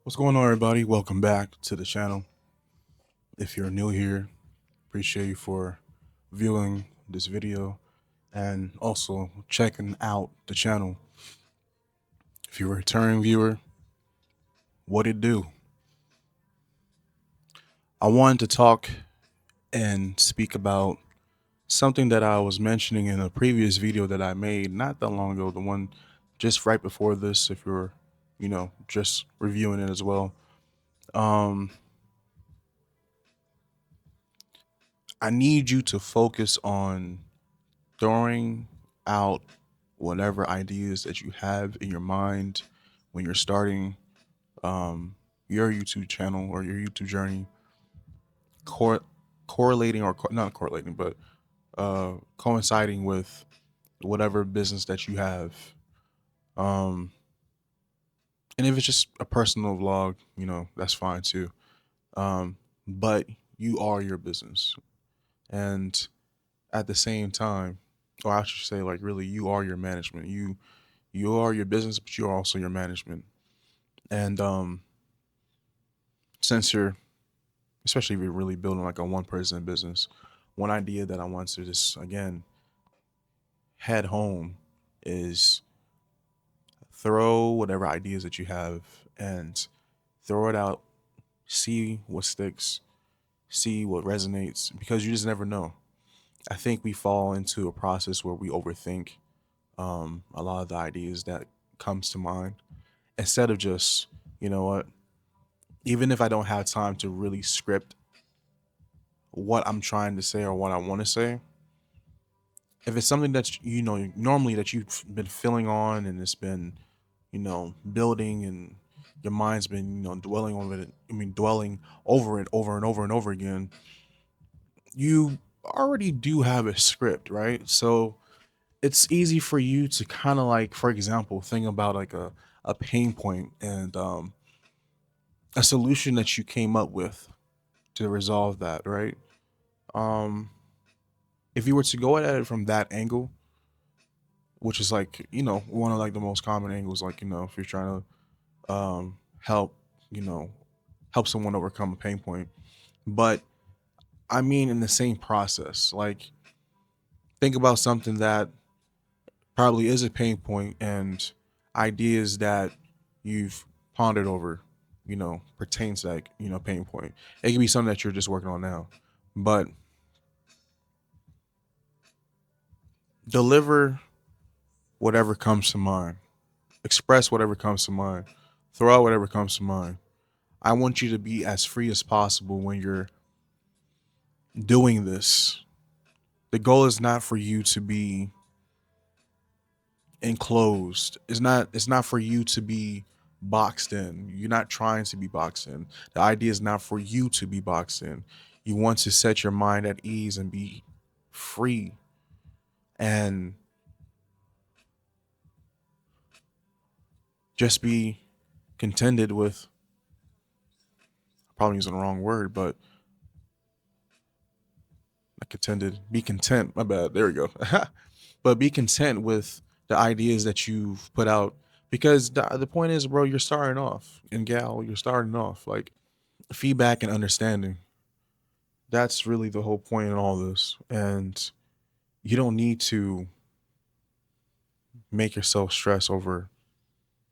What's going on, everybody? Welcome back to the channel. If you're new here, appreciate you for viewing this video and also checking out the channel. If you're a returning viewer, what it do? I wanted to talk and speak about something that I was mentioning in a previous video that I made not that long ago, the one just right before this, if you're, just reviewing it as well. Um, I need you to focus on throwing out whatever ideas that you have in your mind when you're starting your YouTube channel or your YouTube journey, cor- correlating or not correlating, but coinciding with whatever business that you have. Um, and if it's just a personal vlog, that's fine too. But you are your business, and at the same time, or I should say, like, really, you are your management. You are your business, but you're also your management. And since you're, especially if you're really building like a one person business, one idea that I want to just again head home is throw whatever ideas that you have and throw it out, see what sticks, see what resonates, because you just never know. I think we fall into a process where we overthink a lot of the ideas that comes to mind instead of just, you know what, even if I don't have time to really script what I'm trying to say or what I want to say, if it's something that's normally that you've been filling on and it's been building and your mind's been dwelling over it, dwelling over it over and over and over again, you already do have a script, right? So it's easy for you to kind of, like, for example, think about like a pain point and a solution that you came up with to resolve that, right? um if you were to go at it from that angle, which is like one of like the most common angles, like if you're trying to help you know help someone overcome a pain point. But I mean, in the same process, like, think about something that probably is a pain point and ideas that you've pondered over, pertains to that pain point. It can be something that you're just working on now, but deliver whatever comes to mind, express whatever comes to mind, throw out whatever comes to mind. I want you to be as free as possible when you're doing this. The goal is not for you to be enclosed. It's not for you to be boxed in. You're not trying to be boxed in. The idea is not for you to be boxed in. You want to set your mind at ease and be free and just be contented with, probably using the wrong word, but not contented, be content. My bad. There we go. But be content with the ideas that you've put out, because the point is, bro, you're starting off, and gal, you're starting off, like, feedback and understanding. That's really the whole point in all this. And you don't need to make yourself stress over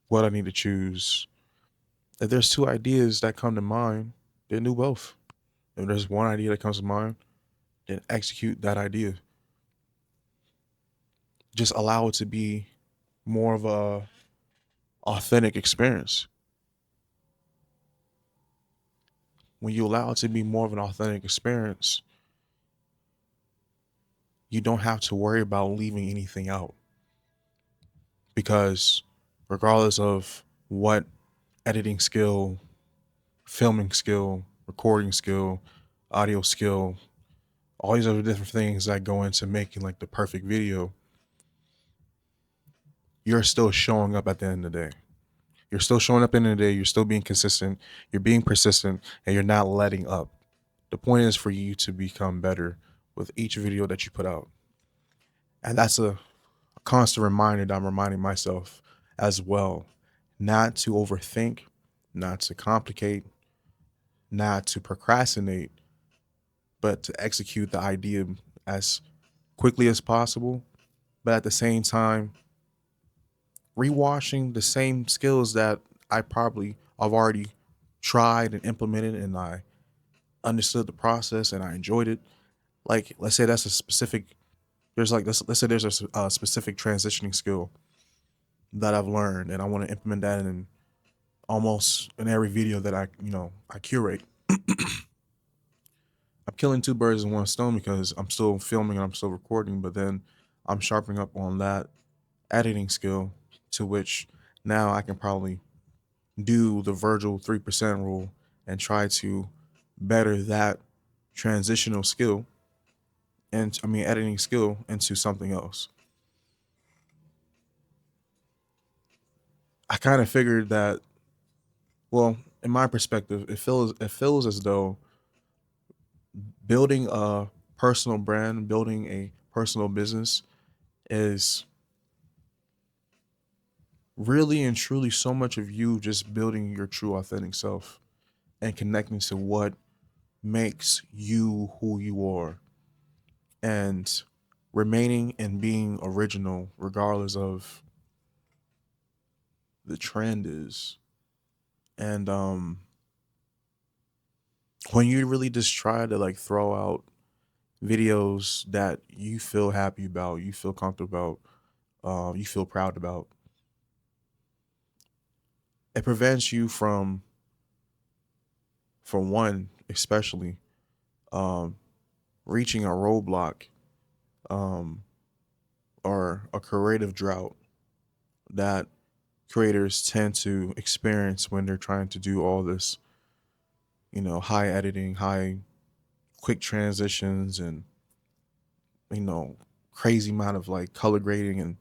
what I need to choose. If there's two ideas that come to mind, then do both. If there's one idea that comes to mind, then execute that idea. Just allow it to be more of a authentic experience. When you allow it to be more of an authentic experience, you don't have to worry about leaving anything out, because regardless of what editing skill, filming skill, recording skill, audio skill, all these other different things that go into making like the perfect video, you're still showing up at the end of the day. You're still showing up in the day, you're still being consistent, you're being persistent, and you're not letting up. The point is for you to become better with each video that you put out. And that's a constant reminder that I'm reminding myself as well, not to overthink, not to complicate, not to procrastinate, but to execute the idea as quickly as possible. But at the same time, rewashing the same skills that I've already tried and implemented, and I understood the process and I enjoyed it. Like, let's say that's a specific. There's like let's say there's a specific transitioning skill that I've learned, and I want to implement that in almost in every video that I curate. I'm killing two birds in one stone because I'm still filming and I'm still recording, but then I'm sharpening up on that editing skill, to which now I can probably do the Virgil 3% rule and try to better that transitional skill, and I mean editing skill, into something else. I kind of figured that, well, in my perspective, it feels as though building a personal brand, building a personal business is really and truly so much of you just building your true authentic self and connecting to what makes you who you are, and remaining and being original regardless of the trend is. And when you really just try to like throw out videos that you feel happy about, you feel comfortable about, you feel proud about, it prevents you from, for one especially, um, reaching a roadblock, um, or a creative drought that creators tend to experience when they're trying to do all this, high editing, high quick transitions, and you know, crazy amount of like color grading and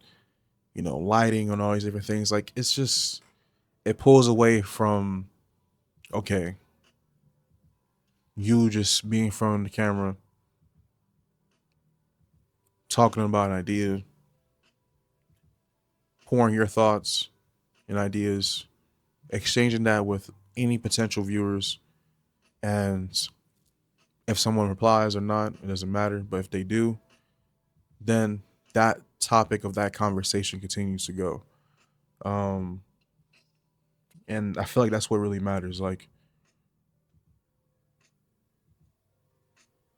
lighting and all these different things. Like, it's just, it pulls away from, okay, you just being in front of the camera, talking about an idea, pouring your thoughts and ideas, exchanging that with any potential viewers. And if someone replies or not, it doesn't matter. But if they do, then that topic of that conversation continues to go. Um, and I feel like that's what really matters. Like,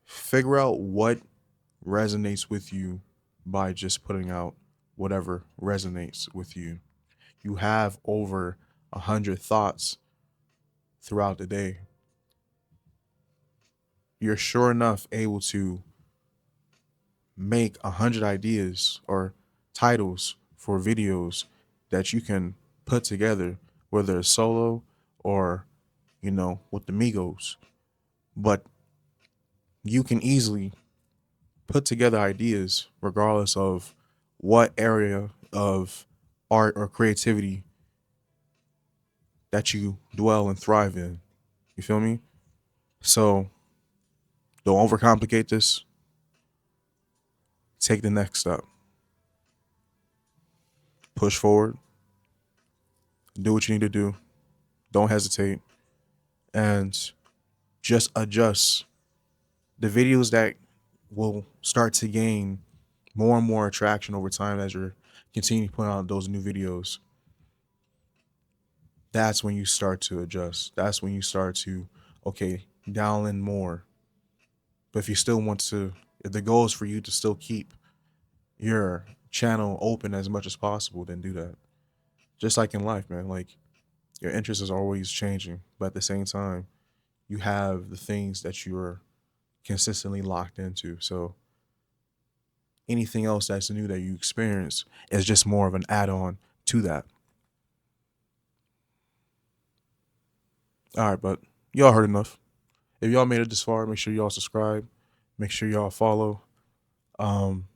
figure out what resonates with you by just putting out whatever resonates with you. You have over 100 thoughts throughout the day. You're sure enough able to make 100 ideas or titles for videos that you can put together, whether it's solo or with the Migos. But you can easily put together ideas regardless of what area of art or creativity that you dwell and thrive in. You feel me? So don't overcomplicate this. Take the next step. Push forward. Do what you need to do. Don't hesitate. And just adjust. The videos that will start to gain more and more attraction over time as you're continuing to put out those new videos, that's when you start to adjust. That's when you start to, okay, dial in more. But if you still want to, if the goal is for you to still keep your channel open as much as possible, then do that. Just like in life, man. Like, your interest is always changing, but at the same time, you have the things that you're consistently locked into. So anything else that's new that you experience is just more of an add-on to that. All right, but y'all heard enough. If y'all made it this far, make sure y'all subscribe. Make sure y'all follow. Um,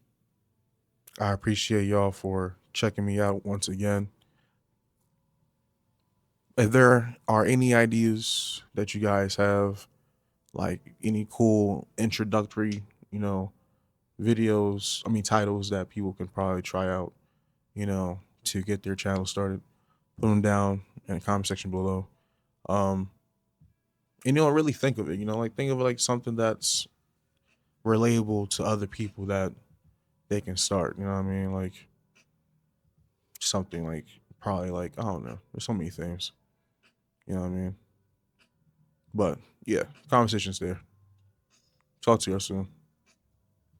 I appreciate y'all for checking me out once again. If there are any ideas that you guys have, like any cool introductory, videos, I mean titles that people can probably try out, to get their channel started, put them down in the comment section below. Um, and you don't really think of it, like think of it like something that's relatable to other people that they can start. You know what I mean? Like something like probably like I don't know. There's so many things. You know what I mean? But yeah, conversations there. Talk to you soon.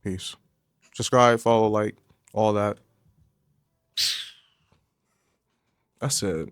Peace. Subscribe, follow, like all that. That's it.